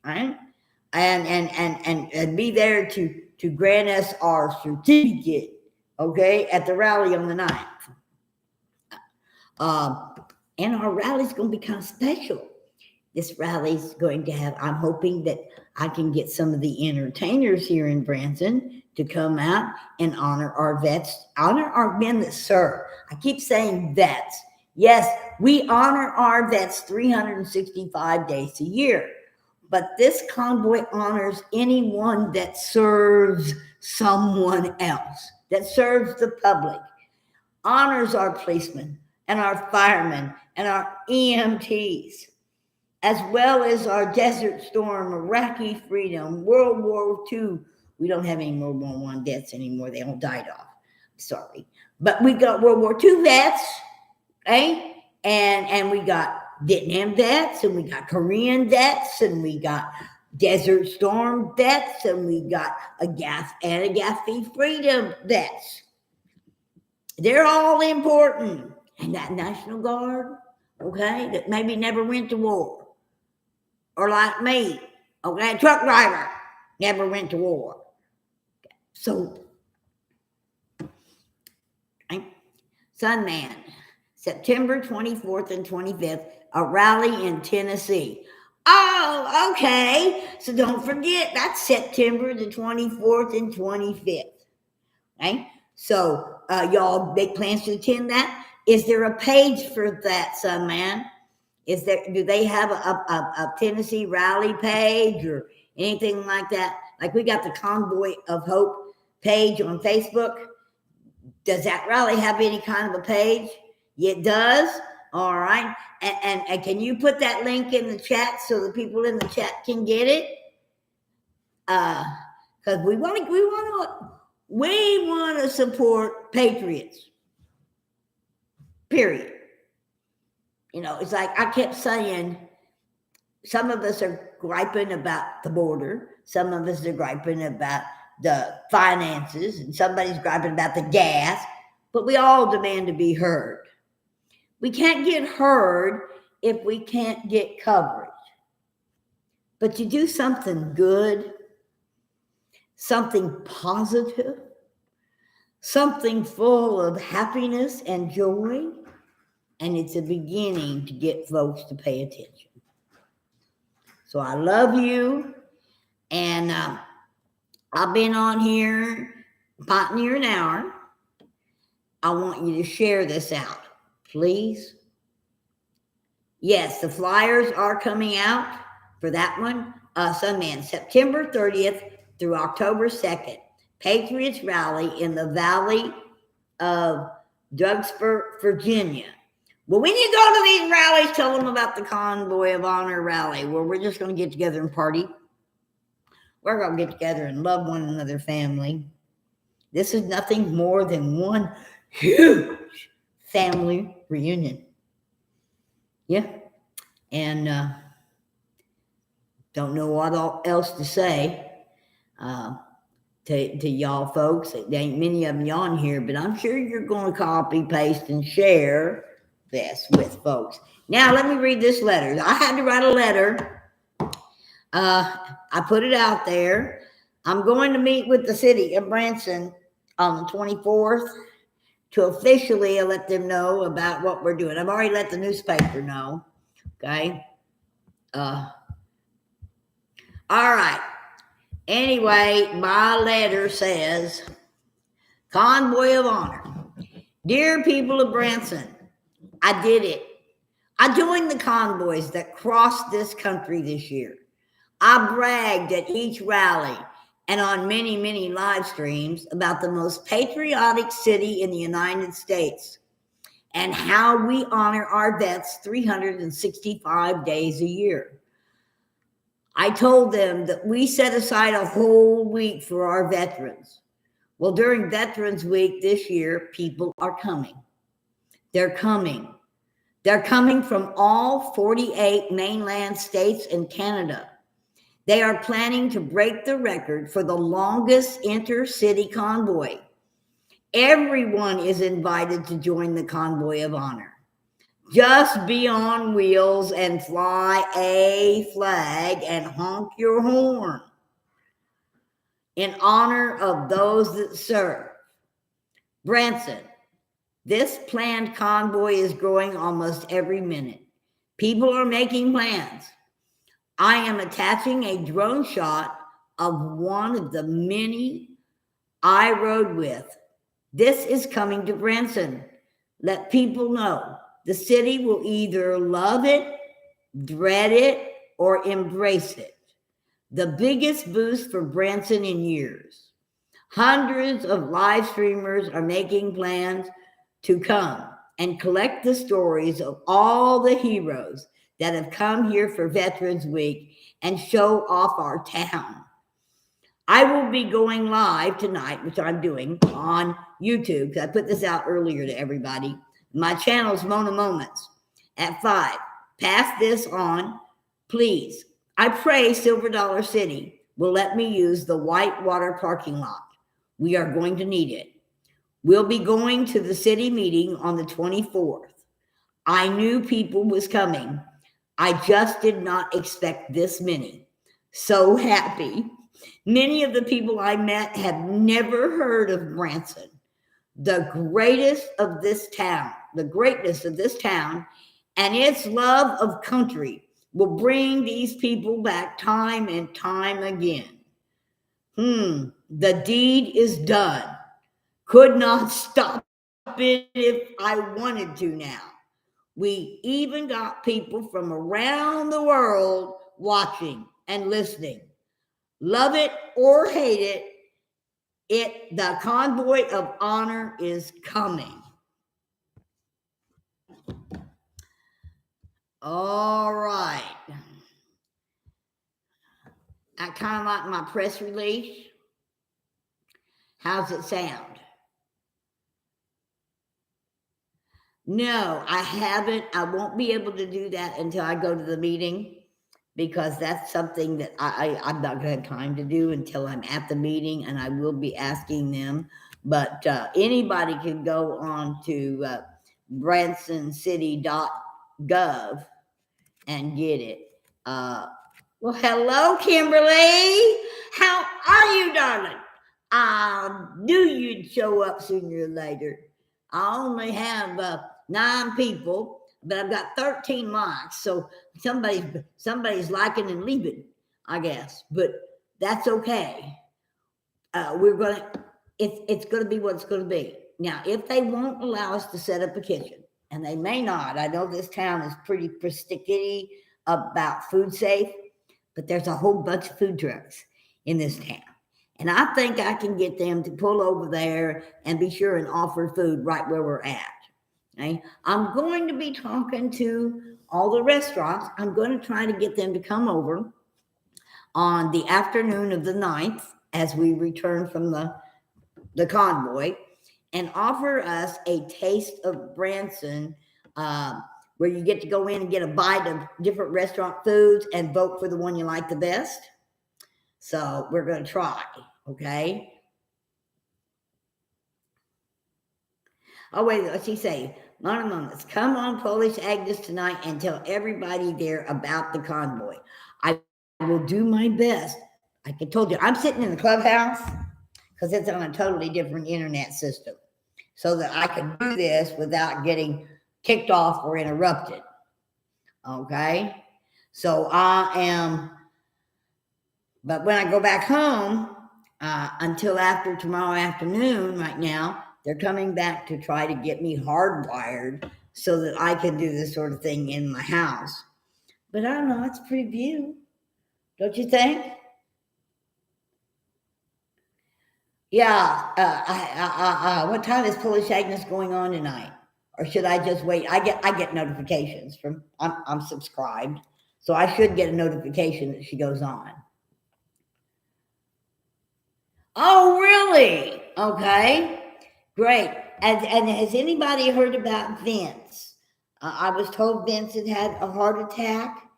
right? And be there to grant us our certificate, okay, at the rally on the 9th. And our rally's going to be kind of special. This rally's going to have, I'm hoping that I can get some of the entertainers here in Branson to come out and honor our vets, honor our men that serve. I keep saying vets. Yes, we honor our vets 365 days a year, but this convoy honors anyone that serves someone else, that serves the public, honors our policemen and our firemen and our EMTs, as well as our Desert Storm, Iraqi Freedom, World War II. We don't have any World War I deaths anymore. They all died off. Sorry. But we got World War II vets, okay? And we got Vietnam vets, and we got Korean vets, and we got Desert Storm vets, and we got Iraqi Freedom vets. They're all important. And that National Guard, okay, that maybe never went to war. Or like me, okay, truck driver, never went to war. So, Sunman, September 24th and 25th, a rally in Tennessee. Oh, okay. So don't forget, that's September the 24th and 25th. Okay? So, y'all make plans to attend that? Is there a page for that, Sunman? Do they have a Tennessee rally page or anything like that? Like we got the Convoy of Hope page on Facebook. Does that rally have any kind of a page? It does. All right. And can you put that link in the chat so the people in the chat can get it? Because we want to support patriots. Period. You know, it's like I kept saying, some of us are griping about the border. Some of us are griping about the finances, and somebody's griping about the gas, but we all demand to be heard. We can't get heard if we can't get coverage. But you do something good, something positive, something full of happiness and joy, and it's a beginning to get folks to pay attention. So I love you, and I've been on here about near an hour. I want you to share this out, please. Yes, the flyers are coming out for that one. Sunman, September 30th through October 2nd. Patriots Rally in the Valley of Drugspur, Virginia. Well, when you go to these rallies, tell them about the Convoy of Honor rally, where we're just going to get together and party. We're going to get together and love one another, family. This is nothing more than one huge family reunion. Yeah. And don't know what else to say. to y'all folks. There ain't many of you on here, but I'm sure you're going to copy, paste, and share this with folks. Now, let me read this letter. I had to write a letter. I put it out there. I'm going to meet with the city of Branson on the 24th to officially let them know about what we're doing. I've already let the newspaper know. Okay. All right. Anyway, my letter says, Convoy of Honor. Dear people of Branson, I did it. I joined the convoys that crossed this country this year. I bragged at each rally and on many, many live streams about the most patriotic city in the United States and how we honor our vets 365 days a year. I told them that we set aside a whole week for our veterans. Well, during Veterans Week this year, people are coming. They're coming. They're coming from all 48 mainland states and Canada. They are planning to break the record for the longest intercity convoy. Everyone is invited to join the Convoy of Honor. Just be on wheels and fly a flag and honk your horn in honor of those that serve. Branson, this planned convoy is growing almost every minute. People are making plans. I am attaching a drone shot of one of the many I rode with. This is coming to Branson. Let people know. The city will either love it, dread it, or embrace it. The biggest boost for Branson in years. Hundreds of live streamers are making plans to come and collect the stories of all the heroes that have come here for Veterans Week and show off our town. I will be going live tonight, which I'm doing on YouTube, because I put this out earlier to everybody. My channel's Mona Moments at 5. Pass this on, please. I pray Silver Dollar City will let me use the Whitewater parking lot. We are going to need it. We'll be going to the city meeting on the 24th. I knew people was coming. I just did not expect this many. So happy. Many of the people I met have never heard of Branson. The greatness of this town and its love of country will bring these people back time and time again. The deed is done. Could not stop it if I wanted to now. We even got people from around the world watching and listening. Love it or hate it, the Convoy of Honor is coming. All right. I kind of like my press release. How's it sound? No, I haven't. I won't be able to do that until I go to the meeting, because that's something that I'm not going to have time to do until I'm at the meeting, and I will be asking them. But anybody can go on to bransoncity.gov and get it. Well, hello, Kimberly. How are you, darling? I knew you'd show up sooner or later. I only have 9 people, but I've got 13 likes. So somebody's liking and leaving, I guess. But that's okay. It's gonna be what it's gonna be. Now, if they won't allow us to set up a kitchen, and they may not, I know this town is pretty persnickety about food safe, but there's a whole bunch of food trucks in this town. And I think I can get them to pull over there and be sure and offer food right where we're at. Okay? I'm going to be talking to all the restaurants. I'm going to try to get them to come over on the afternoon of the 9th as we return from the convoy and offer us a taste of Branson, where you get to go in and get a bite of different restaurant foods and vote for the one you like the best. So we're going to try, okay? Oh, wait, what's he say? Moments. Come on, Polish Agnes tonight and tell everybody there about the convoy. I will do my best. Like I told you, I'm sitting in the clubhouse because it's on a totally different internet system so that I can do this without getting kicked off or interrupted. Okay? So I am, but when I go back home, until after tomorrow afternoon, right now, they're coming back to try to get me hardwired so that I can do this sort of thing in my house. But I don't know, it's a pretty view. Don't you think? Yeah. What time is Polish Agnes going on tonight? Or should I just wait? I get notifications from, I'm subscribed, so I should get a notification that she goes on. Oh, really? Okay, great. And has anybody heard about Vince? I was told Vince had a heart attack,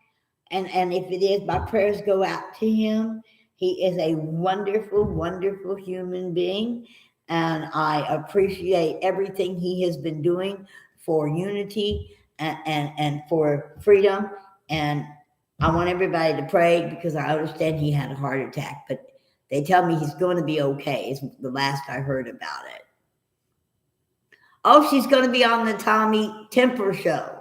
and if it is, my prayers go out to him. He is a wonderful, wonderful human being, and I appreciate everything he has been doing for unity and for freedom. And I want everybody to pray because I understand he had a heart attack, but they tell me he's going to be okay, is the last I heard about it. Oh, she's going to be on the Tommy Temper show.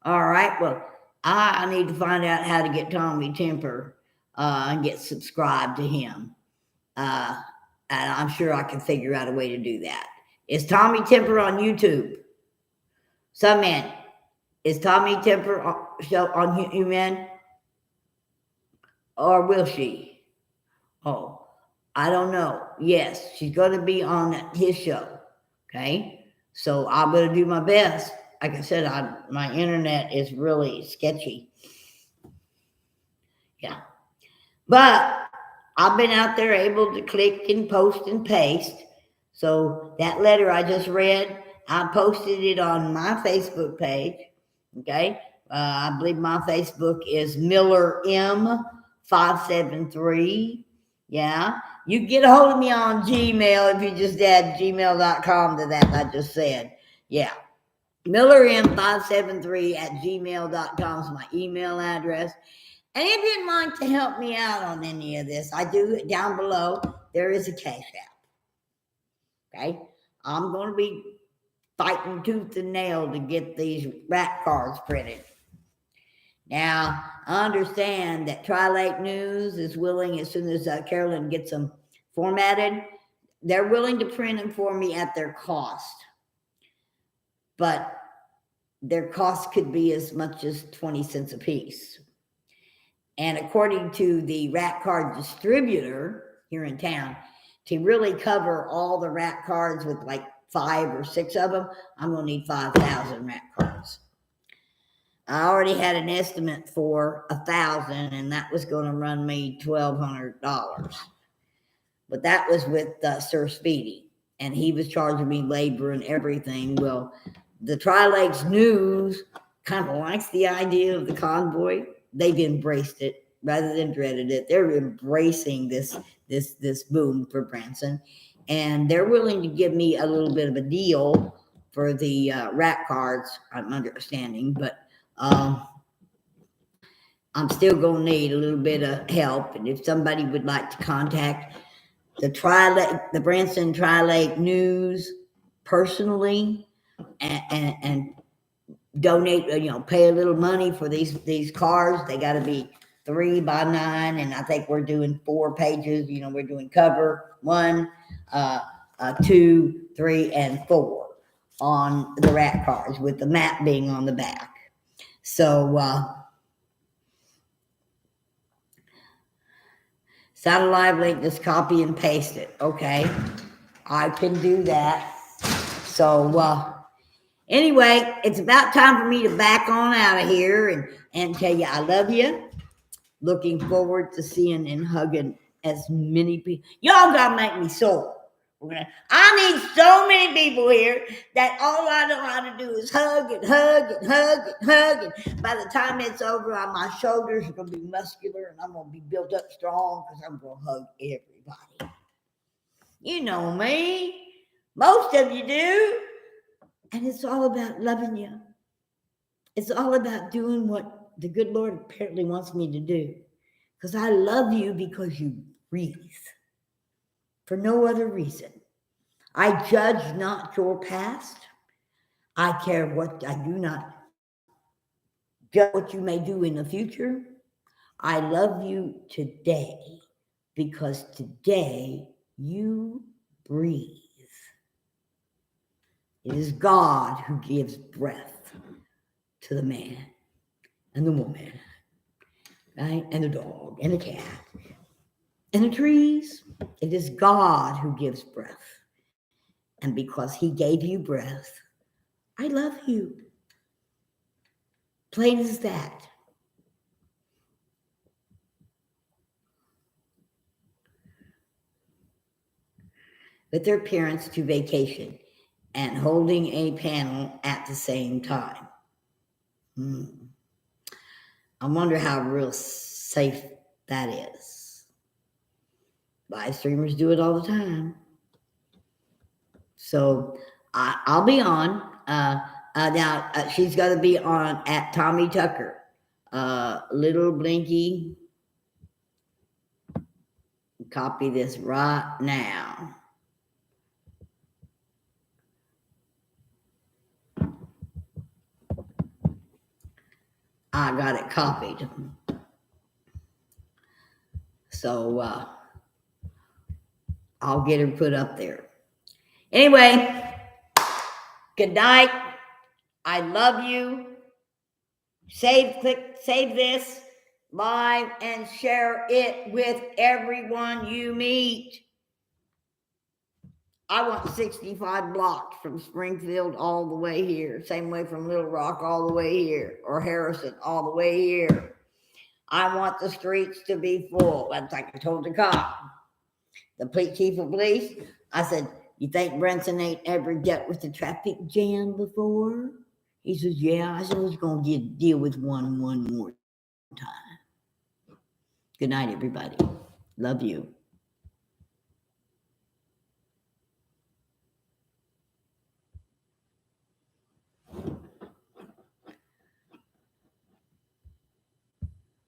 All right, well, I need to find out how to get Tommy Temper and get subscribed to him. And I'm sure I can figure out a way to do that. Is Tommy Temper on YouTube? Some man, is Tommy Temper show on Human? Or will she? Oh, I don't know. Yes, she's going to be on his show. Okay, so I'm going to do my best. Like I said, my internet is really sketchy. Yeah. But I've been out there able to click and post and paste. So that letter I just read, I posted it on my Facebook page. Okay. I believe my Facebook is Miller M573. Yeah. You can get a hold of me on Gmail if you just add gmail.com to that I just said. Yeah. MillerM573 at gmail.com is my email address. And if you'd like to help me out on any of this, I do, down below, there is a Cash App. Okay? I'm going to be fighting tooth and nail to get these rat cards printed. Now, I understand that Tri-Lake News is willing, as soon as Carolyn gets them formatted, they're willing to print them for me at their cost. But their cost could be as much as 20 cents a piece. And according to the rat card distributor here in town, to really cover all the rat cards with like 5 or 6 of them, I'm going to need 5,000 rat cards. I already had an estimate for 1,000, and that was going to run me $1,200. But that was with Sir Speedy, and he was charging me labor and everything. Well, the Tri-Lakes News kind of likes the idea of the convoy. They've embraced it rather than dreaded it. They're embracing this boom for Branson, and they're willing to give me a little bit of a deal for the rat cards. I'm understanding, but I'm still going to need a little bit of help. And if somebody would like to contact the Branson Tri-Lake News personally and donate, pay a little money for these cards. They got to be 3 by 9, and I think we're doing 4 pages. We're doing cover 1, 2, 3, and 4 on the rat cards, with the map being on the back. So Sound Live link, just copy and paste it. Okay, I can do that. So anyway, it's about time for me to back on out of here and tell you I love you. Looking forward to seeing and hugging as many people. Y'all gotta make me sore. I need so many people here that all I know how to do is hug and hug and hug and hug. And by the time it's over, my shoulders are going to be muscular and I'm going to be built up strong because I'm going to hug everybody. You know me. Most of you do. And it's all about loving you. It's all about doing what the good Lord apparently wants me to do. Because I love you because you breathe. For no other reason. I judge not your past. I care what I do not judge what you may do in the future. I love you today because today you breathe. It is God who gives breath to the man and the woman, right? And the dog and the cat and the trees. It is God who gives breath. And because he gave you breath, I love you. Plain as that. With their parents to vacation and holding a panel at the same time. I wonder how real safe that is. Live streamers do it all the time. So I'll be on. Now she's got to be on at Tommy Tucker. Little Blinky. Copy this right now. I got it copied. So I'll get her put up there. Anyway, good night. I love you. Save this live and share it with everyone you meet. I want 65 blocks from Springfield all the way here. Same way from Little Rock all the way here. Or Harrison all the way here. I want the streets to be full. That's like I told the cop. The chief of police. I said, you think Branson ain't ever dealt with the traffic jam before? He says, yeah. I said, let's go deal with one more time. Good night, everybody. Love you.